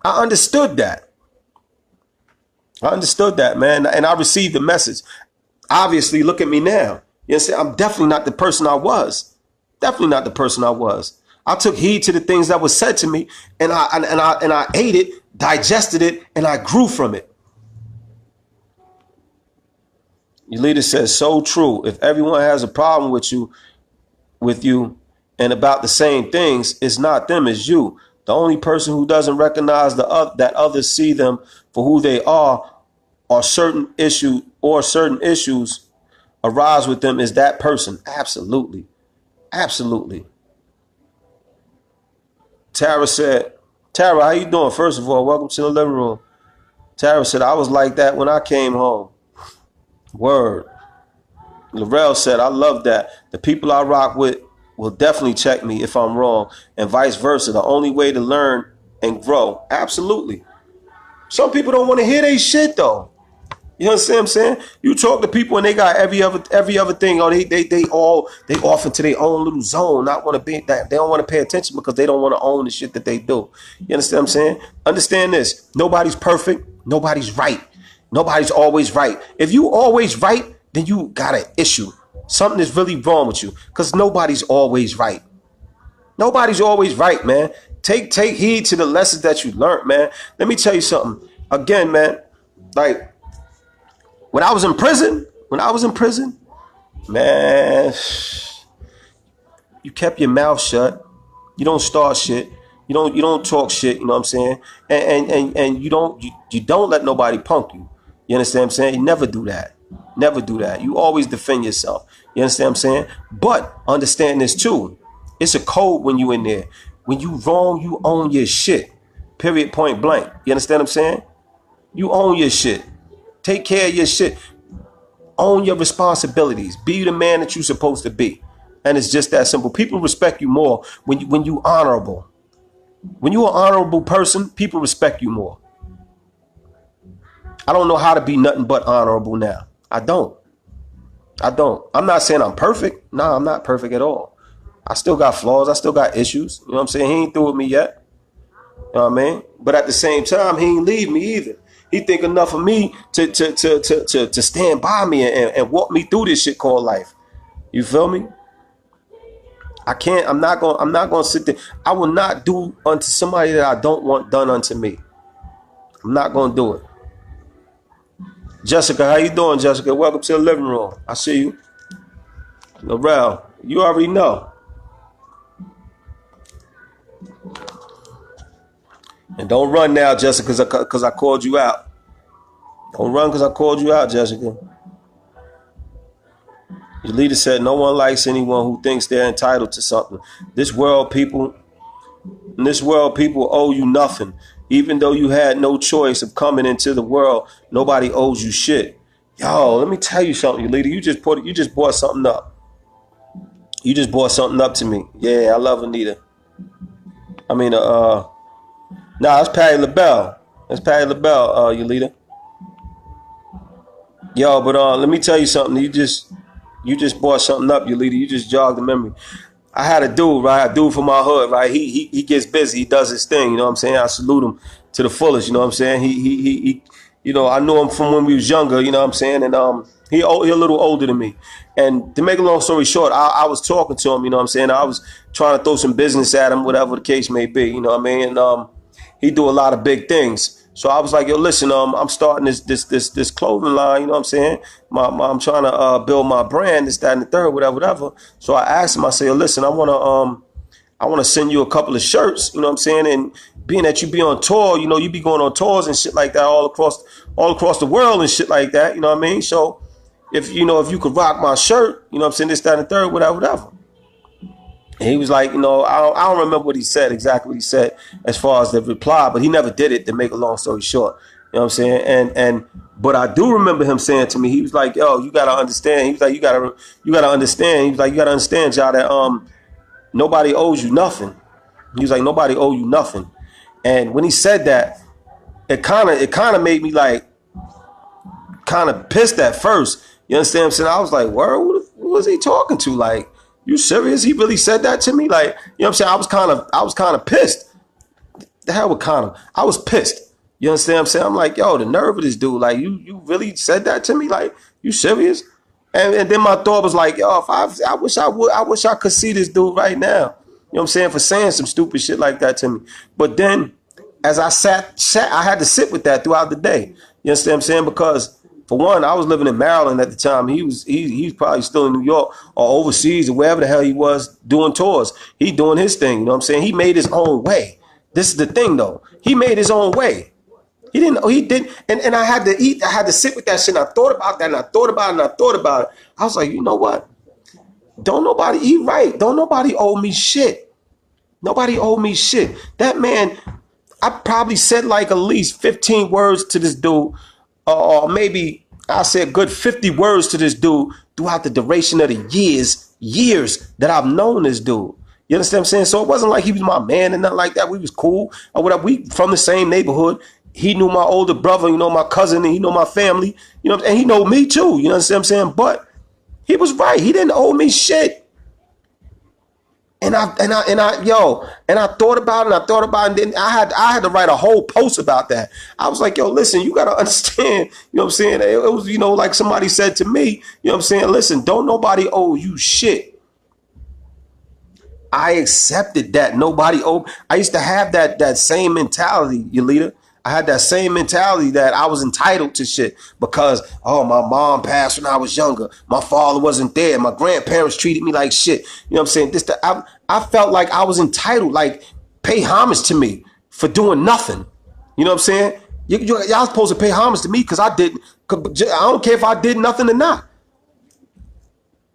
I understood that. Man, and I received the message. Obviously, look at me now. You know what I'm saying? I'm definitely not the person I was. I took heed to the things that was said to me, and I ate it, digested it, and I grew from it. Your leader says, so true. If everyone has a problem with you, and about the same things, it's not them, it's you. The only person who doesn't recognize that others see them for who they are or certain issues arise with them is that person. Absolutely. Tara said, Tara, how you doing? First of all, welcome to the living room. Tara said, I was like that when I came home. Word. Laurel said, I love that. The people I rock with will definitely check me if I'm wrong, and vice versa. The only way to learn and grow. Absolutely. Some people don't want to hear they shit though. You know what I'm saying? You talk to people and they got every other thing, or they off into their own little zone. Not want to be that they don't want to pay attention because they don't want to own the shit that they do. You understand what I'm saying? Understand this. Nobody's perfect. Nobody's right. Nobody's always right. If you always right, then you got an issue. Something is really wrong with you because nobody's always right. Nobody's always right, man. Take heed to the lessons that you learned, man. Let me tell you something. Again, man, like when I was in prison, man, you kept your mouth shut. You don't start shit. You don't talk shit, you know what I'm saying? And you don't let nobody punk you. You understand what I'm saying? You never do that. Never do that. You always defend yourself. You understand what I'm saying? But understand this too. It's a code when you in there. When you wrong, you own your shit. Period, point blank. You understand what I'm saying? You own your shit. Take care of your shit. Own your responsibilities. Be the man that you're supposed to be. And it's just that simple. People respect you more when you honorable. When you're an honorable person, people respect you more. I don't know how to be nothing but honorable now. I don't. I'm not saying I'm perfect. No, I'm not perfect at all. I still got flaws. I still got issues. You know what I'm saying? He ain't through with me yet. You know what I mean? But at the same time, he ain't leave me either. He think enough of me to stand by me and walk me through this shit called life. You feel me? I'm not gonna sit there. I will not do unto somebody that I don't want done unto me. I'm not gonna do it. Jessica, how you doing, Jessica? Welcome to the living room. I see you. Laurel, you already know. And don't run now, Jessica, because I called you out. Don't run because I called you out, Jessica. Your leader said no one likes anyone who thinks they're entitled to something. This world, people owe you nothing. Even though you had no choice of coming into the world, nobody owes you shit. Yo, let me tell you something, your leader. You just brought something up. You just brought something up to me. Yeah, I love Anita. I mean, that's Patti LaBelle. That's Patti LaBelle, your leader. Yo, but let me tell you something. You just brought something up, your leader. You just jogged the memory. I had a dude, right? A dude from my hood, right? He gets busy. He does his thing. You know what I'm saying? I salute him to the fullest. You know what I'm saying? He you know, I knew him from when we was younger. You know what I'm saying? And he a little older than me. And to make a long story short, I was talking to him. You know what I'm saying? I was trying to throw some business at him, whatever the case may be. You know what I mean? And he do a lot of big things. So I was like, yo, listen, I'm starting this clothing line, you know what I'm saying? I'm trying to build my brand, this, that, and the third, whatever. So I asked him, I said, yo, listen, I wanna send you a couple of shirts, you know what I'm saying? And being that you be on tour, you know, you be going on tours and shit like that all across the world and shit like that, you know what I mean? So if you could rock my shirt, you know what I'm saying, this, that, and the third, whatever. And he was like, you know, I don't remember what he said, exactly what he said as far as the reply, but he never did it, to make a long story short. You know what I'm saying? But I do remember him saying to me, he was like, yo, you gotta understand. He was like, you gotta understand. He was like, you gotta understand, y'all, that nobody owes you nothing. He was like, nobody owe you nothing. And when he said that, it kinda made me like kinda pissed at first. You understand what I'm saying? I was like, word, who was he talking to? Like, you serious? He really said that to me? Like, you know what I'm saying? I was kind of pissed. The hell with kind of. I was pissed. You understand what I'm saying? I'm like, yo, the nerve of this dude. Like, you really said that to me? Like, you serious? And then my thought was like, yo, I wish I could see this dude right now. You know what I'm saying? For saying some stupid shit like that to me. But then as I sat, I had to sit with that throughout the day. You understand what I'm saying? Because for one, I was living in Maryland at the time. He was probably still in New York or overseas or wherever the hell he was doing tours. He doing his thing. You know what I'm saying? He made his own way. This is the thing though. He made his own way. He didn't. And I had to sit with that shit. And I thought about that and I thought about it and I thought about it. I was like, you know what? Don't nobody eat right. Don't nobody owe me shit. Nobody owe me shit. That man, I probably said like at least 15 words to this dude. Or maybe I said a good 50 words to this dude throughout the duration of the years that I've known this dude. You understand what I'm saying? So it wasn't like he was my man and nothing like that. We was cool or whatever. We from the same neighborhood. He knew my older brother, you know, my cousin, and he know my family, you know, and he know me too. You know what I'm saying? But he was right. He didn't owe me shit. And I thought about it and I thought about it. And then I had to write a whole post about that. I was like, yo, listen, you got to understand, you know what I'm saying? It was, you know, like somebody said to me, you know what I'm saying? Listen, don't nobody owe you shit. I accepted that nobody owed. I used to have that same mentality, your leader. I had that same mentality that I was entitled to shit because, oh, my mom passed when I was younger. My father wasn't there. My grandparents treated me like shit. You know what I'm saying? I felt like I was entitled, like pay homage to me for doing nothing. You know what I'm saying? Y'all supposed to pay homage to me because I didn't. I don't care if I did nothing or not.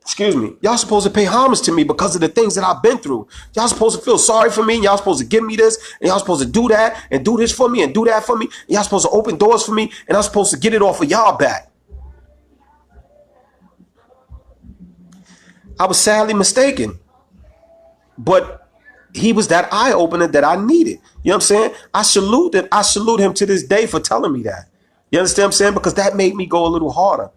excuse me, y'all supposed to pay homage to me because of the things that I've been through. Y'all supposed to feel sorry for me. And y'all supposed to give me this, and y'all supposed to do that and do this for me and do that for me. And y'all supposed to open doors for me, and I'm supposed to get it off of y'all back. I was sadly mistaken, but he was that eye opener that I needed. You know what I'm saying? I salute him to this day for telling me that. You understand what I'm saying? Because that made me go a little harder.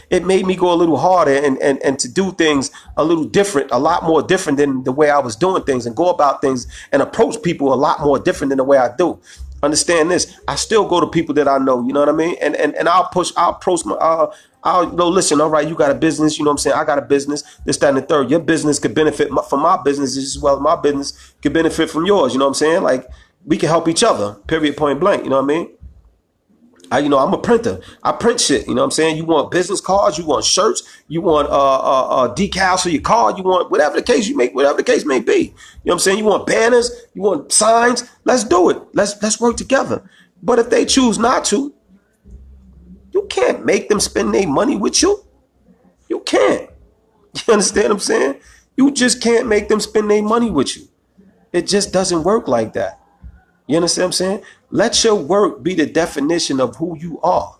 It made me go a little harder and to do things a little different, a lot more different than the way I was doing things, and go about things and approach people a lot more different than the way I do. Understand this. I still go to people that I know, you know what I mean? And I'll approach my, I'll listen, all right, you got a business, you know what I'm saying? I got a business, this, that, and the third. Your business could benefit from my business as well as my business could benefit from yours, you know what I'm saying? Like, we can help each other, period, point blank, you know what I mean? I'm a printer. I print shit. You know what I'm saying? You want business cards, you want shirts, you want decals for your car, you want whatever the case whatever the case may be. You know what I'm saying? You want banners, you want signs. Let's do it. Let's work together. But if they choose not to, you can't make them spend their money with you. You can't. You understand what I'm saying? You just can't make them spend their money with you. It just doesn't work like that. You understand what I'm saying? Let your work be the definition of who you are.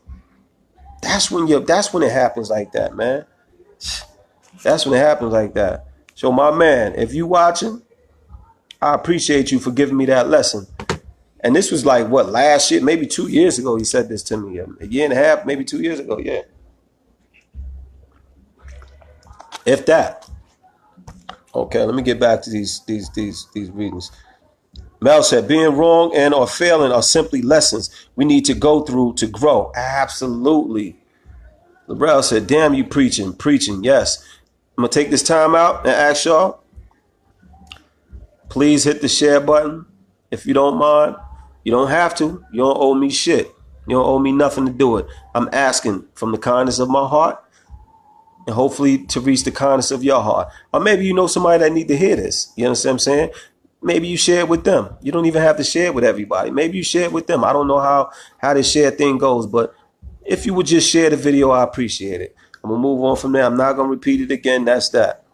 That's when it happens like that, man. That's when it happens like that. So my man, if you watching, I appreciate you for giving me that lesson. And this was like what, last year, maybe 2 years ago he said this to me. A year and a half, maybe 2 years ago, yeah. If that. Okay, let me get back to these readings. Mel said, being wrong and or failing are simply lessons we need to go through to grow. Absolutely. LaBrel said, damn, you preaching. Yes. I'm going to take this time out and ask y'all, please hit the share button if you don't mind. You don't have to. You don't owe me shit. You don't owe me nothing to do it. I'm asking from the kindness of my heart and hopefully to reach the kindness of your heart. Or maybe you know somebody that need to hear this. You understand what I'm saying? Maybe you share it with them. You don't even have to share it with everybody. Maybe you share it with them. I don't know how this share thing goes, but if you would just share the video, I appreciate it. I'm going to move on from there. I'm not going to repeat it again. That's that.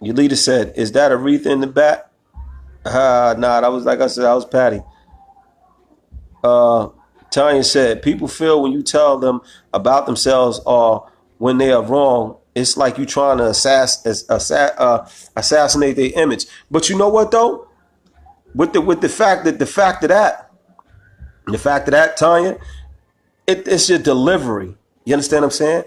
Your leader said, is that Aretha in the back? Nah, that was, like I said, I was Patty. Tanya said, people feel when you tell them about themselves or when they are wrong, it's like you trying to assassinate their image. But you know what though? With the fact of that, Tanya, it's your delivery. You understand what I'm saying?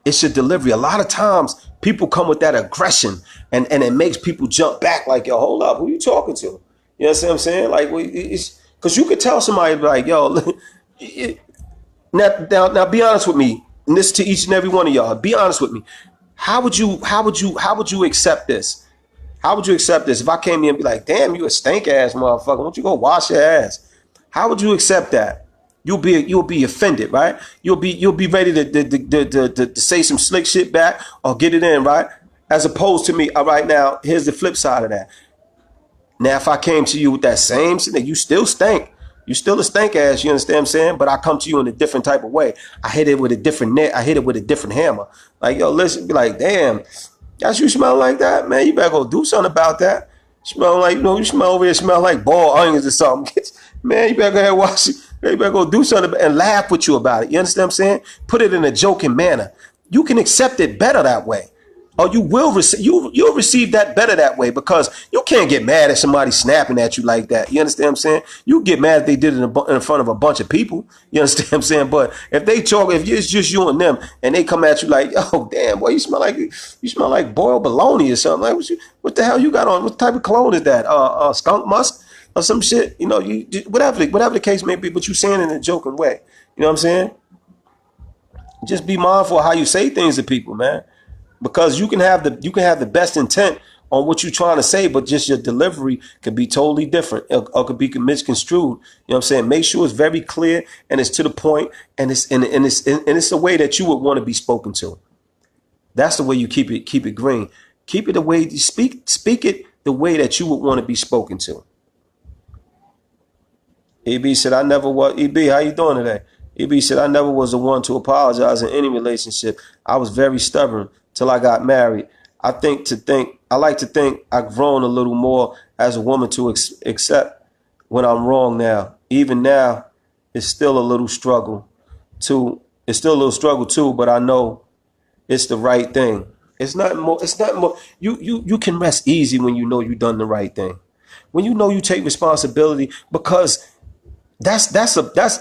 It's your delivery. A lot of times people come with that aggression and it makes people jump back like, yo, hold up, who you talking to? You know what I'm saying? Like, it's because you could tell somebody like, yo, now be honest with me. And this to each and every one of y'all. Be honest with me. How would you accept this? How would you accept this if I came here and be like, damn, you a stank ass motherfucker. Why don't you go wash your ass? How would you accept that? You'll be offended, right? You'll be ready to say some slick shit back or get it in, right? As opposed to me, all right, now here's the flip side of that. Now if I came to you with that same shit, you still stink. You still a stank ass, you understand what I'm saying? But I come to you in a different type of way. I hit it with a different net. I hit it with a different hammer. Like, yo, listen, be like, damn, that's you smell like that? Man, you better go do something about that. Smell like, you smell over here, smell like boiled onions or something. Man, you better go ahead and wash it. You better go do something and laugh with you about it. You understand what I'm saying? Put it in a joking manner. You can accept it better that way. Or you will receive you'll receive that better that way, because you can't get mad at somebody snapping at you like that. You understand what I'm saying? You get mad if they did it in front of a bunch of people. You understand what I'm saying? But if it's just you and them and they come at you like, oh damn, boy, you smell like boiled bologna or something. Like what the hell you got on? What type of cologne is that? Skunk musk or some shit? You know, whatever the case may be, but you saying it in a joking way. You know what I'm saying? Just be mindful of how you say things to people, man. Because you can have the best intent on what you're trying to say, but just your delivery could be totally different or could be misconstrued. You know what I'm saying? Make sure it's very clear and it's to the point, and it's a way that you would want to be spoken to. That's the way you keep it green. Keep it the way you speak it the way that you would want to be spoken to. EB said, I never was. EB, how you doing today? EB said, I never was the one to apologize in any relationship. I was very stubborn till I got married. I like to think I've grown a little more as a woman to accept when I'm wrong now. Even now, it's still a little struggle too, but I know it's the right thing. It's not more. You can rest easy when you know you've done the right thing. When you know you take responsibility, because that's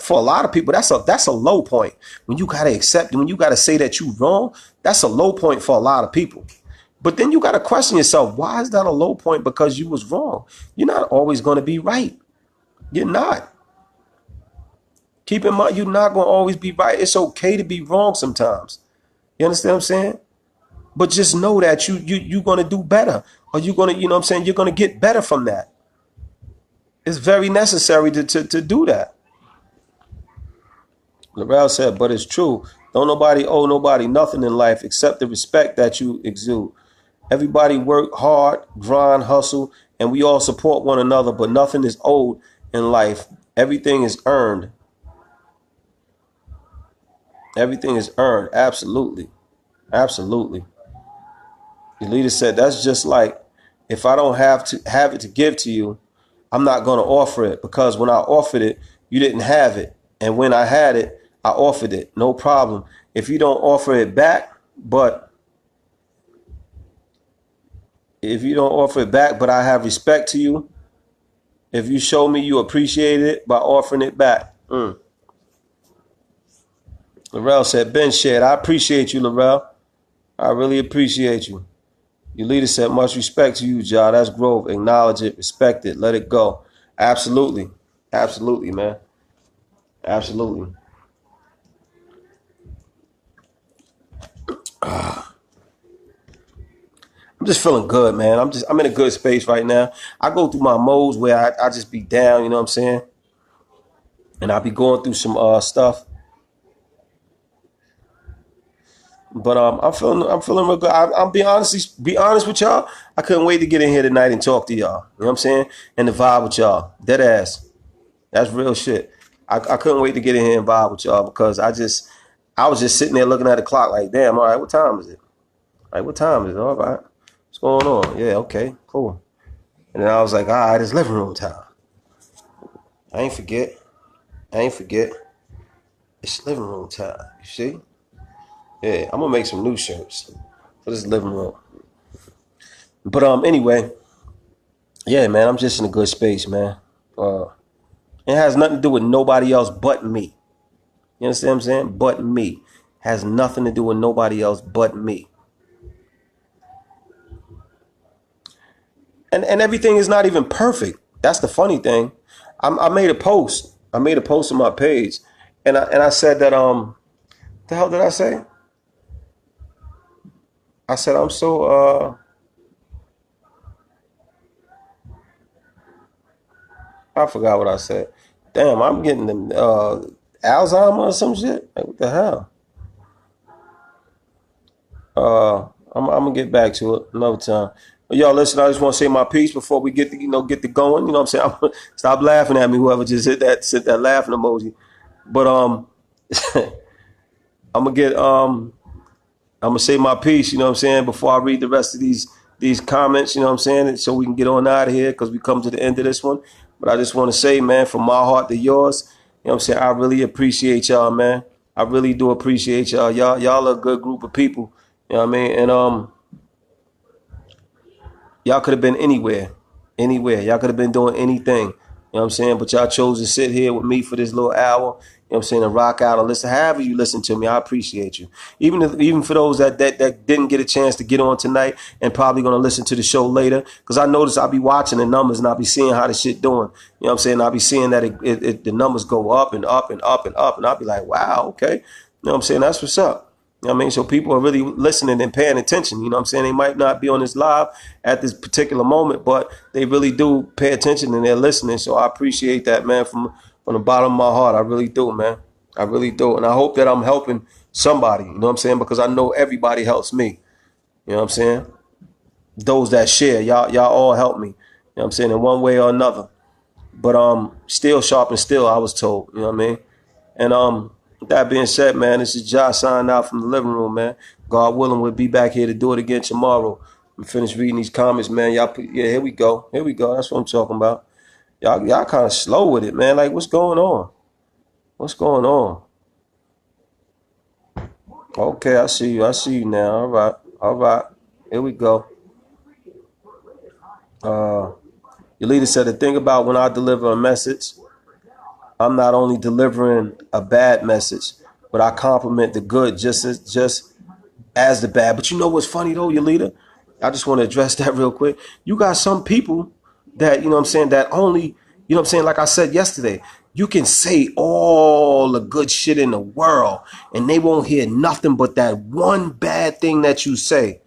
for a lot of people, that's a low point. When you gotta accept, when you gotta say that you wrong, that's a low point for a lot of people. But then you gotta question yourself, why is that a low point? Because you was wrong. You're not always gonna be right. You're not. Keep in mind, you're not gonna always be right. It's okay to be wrong sometimes. You understand what I'm saying? But just know that you're gonna do better, or you're gonna, you know what I'm saying, you're gonna get better from that. It's very necessary to do that. Laurel said, but it's true. Don't nobody owe nobody nothing in life except the respect that you exude. Everybody work hard, grind, hustle, and we all support one another, but nothing is owed in life. Everything is earned. Everything is earned. Absolutely. Absolutely. The leader said, that's just like, if I don't have it to give to you, I'm not going to offer it, because when I offered it, you didn't have it. And when I had it, I offered it. No problem. If you don't offer it back, but I have respect to you, if you show me you appreciate it by offering it back. Laurel said, Ben shared, I appreciate you, Laurel. I really appreciate you. Your leader said, much respect to you, Ja. That's growth. Acknowledge it, respect it, let it go. Absolutely. Absolutely, man. Absolutely. I'm just feeling good, man. I'm in a good space right now. I go through my modes where I just be down, you know what I'm saying? And I'll be going through some stuff. But I'm feeling real good. I'm be honest with y'all. I couldn't wait to get in here tonight and talk to y'all. You know what I'm saying? And to vibe with y'all. Dead ass. That's real shit. I couldn't wait to get in here and vibe with y'all, because I was just sitting there looking at the clock like, damn, all right, what time is it? All right, what time is it? All right. What's going on? Yeah, okay, cool. And then I was like, all right, it's living room time. I ain't forget. It's living room time. You see? Yeah, I'm gonna make some new shirts for this living room. But anyway, yeah, man, I'm just in a good space, man. It has nothing to do with nobody else but me. You understand what I'm saying? But me. Has nothing to do with nobody else but me. And everything is not even perfect. That's the funny thing. I made a post. I made a post on my page, and I said that the hell did I say? I said I'm so I forgot what I said. Damn, I'm getting the Alzheimer or some shit. Like, what the hell? I'm gonna get back to it another time. But y'all listen, I just want to say my piece before we get to going. You know what I'm saying? Stop laughing at me, whoever just sent that laughing emoji. But I'm gonna say my piece, you know what I'm saying, before I read the rest of these comments, you know what I'm saying, so we can get on out of here, because we come to the end of this one. But I just want to say, man, from my heart to yours, you know what I'm saying, I really appreciate y'all, man. I really do appreciate y'all. Y'all are a good group of people, you know what I mean? And y'all could have been anywhere. Y'all could have been doing anything. You know what I'm saying? But y'all chose to sit here with me for this little hour. You know what I'm saying? And rock out and listen. However you listen to me, I appreciate you. Even for those that didn't get a chance to get on tonight and probably going to listen to the show later. Because I notice I'll be watching the numbers and I'll be seeing how the shit doing. You know what I'm saying? I'll be seeing that the numbers go up and up and up and up. And I'll be like, wow, okay. You know what I'm saying? That's what's up. You know what I mean? So people are really listening and paying attention. You know what I'm saying? They might not be on this live at this particular moment, but they really do pay attention and they're listening. So I appreciate that, man, from the bottom of my heart. I really do, man. I really do. And I hope that I'm helping somebody, you know what I'm saying? Because I know everybody helps me. You know what I'm saying? Those that share, y'all all help me. You know what I'm saying? In one way or another. But still sharp and still, I was told. You know what I mean? And With that being said, man, this is Josh signing out from the living room, man. God willing, we'll be back here to do it again tomorrow. I'm finished reading these comments, man. Y'all, yeah, here we go. Here we go. That's what I'm talking about. Y'all kind of slow with it, man. Like, what's going on? What's going on? Okay, I see you. I see you now. All right. All right. Here we go. Your leader said the thing about when I deliver a message, I'm not only delivering a bad message, but I compliment the good just as the bad. But you know what's funny though, your leader? I just want to address that real quick. You got some people that, you know what I'm saying, that only, you know what I'm saying, like I said yesterday, you can say all the good shit in the world and they won't hear nothing but that one bad thing that you say.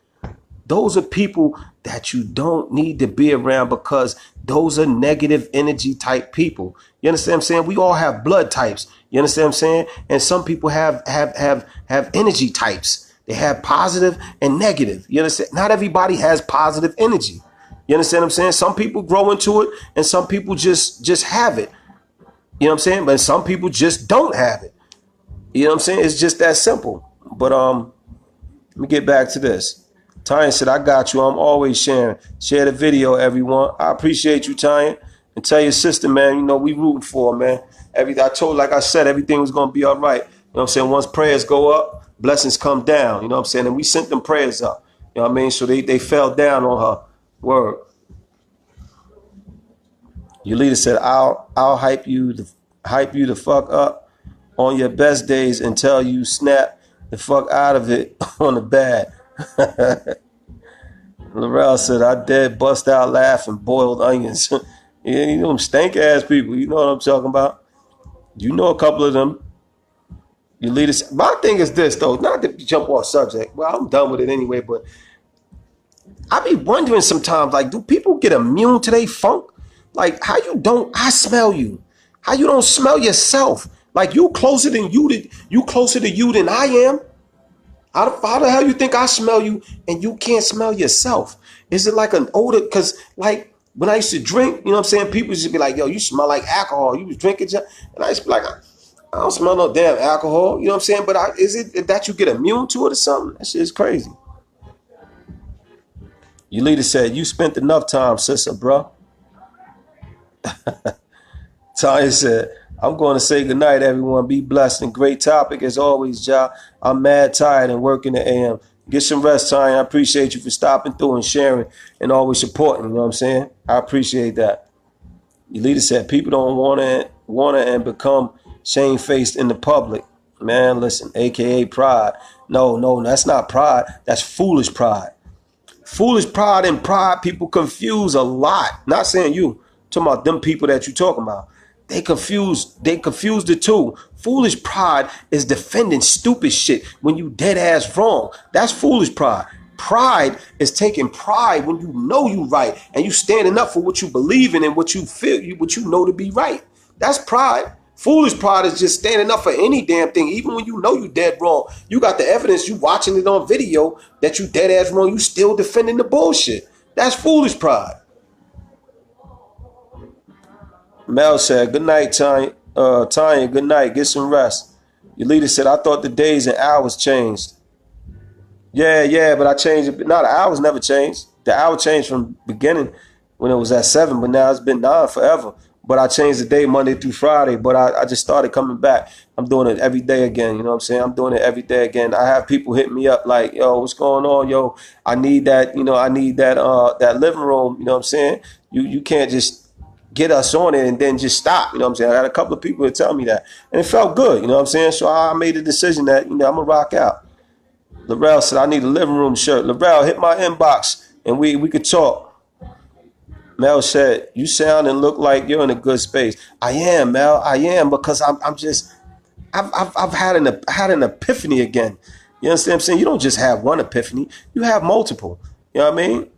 Those are people that you don't need to be around because those are negative energy type people. You understand what I'm saying? We all have blood types. You understand what I'm saying? And some people have energy types. They have positive and negative. You understand? Not everybody has positive energy. You understand what I'm saying? Some people grow into it and some people just have it. You know what I'm saying? But some people just don't have it. You know what I'm saying? It's just that simple. But let me get back to this. Tyan said, I got you. I'm always sharing. Share the video, everyone. I appreciate you, Tyan. And tell your sister, man, you know, we rooting for her, man. I told, like I said, everything was going to be all right. You know what I'm saying? Once prayers go up, blessings come down. You know what I'm saying? And we sent them prayers up. You know what I mean? So they fell down on her. Word. Your leader said, I'll hype you the fuck up on your best days until you snap the fuck out of it on the bad. Laurel said, I dead bust out laughing, boiled onions. Yeah, you know them stank ass people. You know what I'm talking about? You know a couple of them. Your leaders. My thing is this though, not to jump off subject. Well, I'm done with it anyway, but I be wondering sometimes, like, do people get immune to their funk? Like, how you don't, I smell you. How you don't smell yourself? Like you closer to you than I am. How the hell you think I smell you and you can't smell yourself? Is it like an odor? Because like when I used to drink, you know what I'm saying? People used to be like, yo, you smell like alcohol. You was drinking. And I used to be like, I don't smell no damn alcohol. You know what I'm saying? But is it that you get immune to it or something? That shit is crazy. Your leader said, you spent enough time, sister, bro. Tanya said, I'm going to say goodnight, everyone. Be blessed and great topic as always, Ja. I'm mad tired and working the AM. Get some rest, Tanya. I appreciate you for stopping through and sharing and always supporting. You know what I'm saying? I appreciate that. Your leader said people don't want to and become shamefaced in the public. Man, listen, AKA pride. No, that's not pride. That's foolish pride. Foolish pride and pride people confuse a lot. Not saying you. I'm talking about them people that you talking about. They confuse the two. Foolish pride is defending stupid shit when you dead ass wrong. That's foolish pride. Pride is taking pride when you know you right and you standing up for what you believe in and what you feel, what you know to be right. That's pride. Foolish pride is just standing up for any damn thing, even when you know you dead wrong. You got the evidence, you watching it on video that you dead ass wrong, you still defending the bullshit. That's foolish pride. Mel said, good night, Tanya. Tanya, good night. Get some rest. Your leader said, I thought the days and hours changed. Yeah, but I changed it. No, the hours never changed. The hour changed from beginning when it was at 7, but now it's been 9 forever. But I changed the day Monday through Friday, but I just started coming back. I'm doing it every day again. You know what I'm saying? I'm doing it every day again. I have people hit me up like, yo, what's going on? Yo, I need that, that living room. You know what I'm saying? You can't just get us on it and then just stop. You know what I'm saying? I had a couple of people that tell me that. And it felt good. You know what I'm saying? So I made a decision that, I'm going to rock out. Laurel said, I need a living room shirt. Laurel, hit my inbox and we could talk. Mel said, you sound and look like you're in a good space. I am, Mel. I am, because I've had an epiphany again. You understand what I'm saying? You don't just have one epiphany. You have multiple. You know what I mean?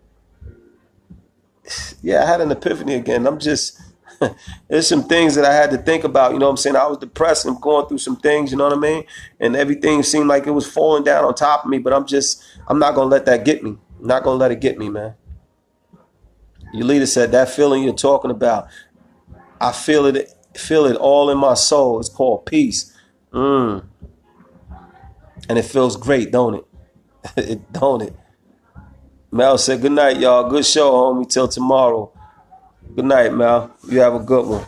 Yeah, I had an epiphany again. There's some things that I had to think about. You know what I'm saying? I was depressed and going through some things, you know what I mean? And everything seemed like it was falling down on top of me, but I'm not going to let that get me. I'm not going to let it get me, man. Your leader said, that feeling you're talking about, I feel it all in my soul. It's called peace. Mm. And it feels great, don't it? It don't it? Mel said, good night, y'all. Good show, homie. Till tomorrow. Good night, Mel. You have a good one.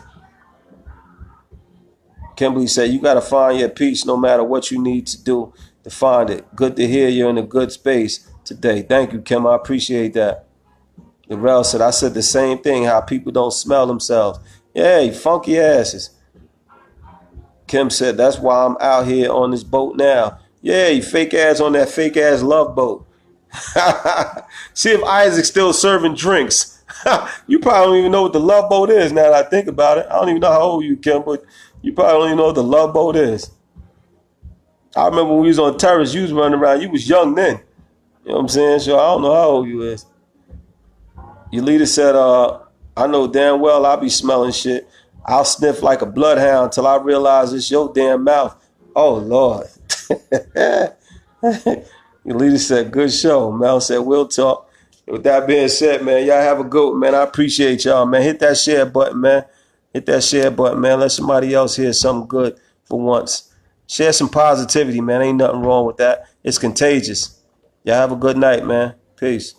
Kimberly said, you got to find your peace no matter what you need to do to find it. Good to hear you're in a good space today. Thank you, Kim. I appreciate that. Darrell said, I said the same thing, how people don't smell themselves. Yeah, you funky asses. Kim said, that's why I'm out here on this boat now. Yeah, you fake ass on that fake ass love boat. See if Isaac's still serving drinks. You probably don't even know what the love boat is now that I think about it. I don't even know how old you, Kim, but you probably don't even know what the love boat is. I remember when we was on terrace, you was running around. You was young then. You know what I'm saying? So I don't know how old you is. Your leader said, I know damn well I'll be smelling shit. I'll sniff like a bloodhound till I realize it's your damn mouth. Oh, Lord. Your leader said, good show. Mel said, we'll talk. With that being said, man, y'all have a good one, man. I appreciate y'all, man. Hit that share button, man. Hit that share button, man. Let somebody else hear something good for once. Share some positivity, man. Ain't nothing wrong with that. It's contagious. Y'all have a good night, man. Peace.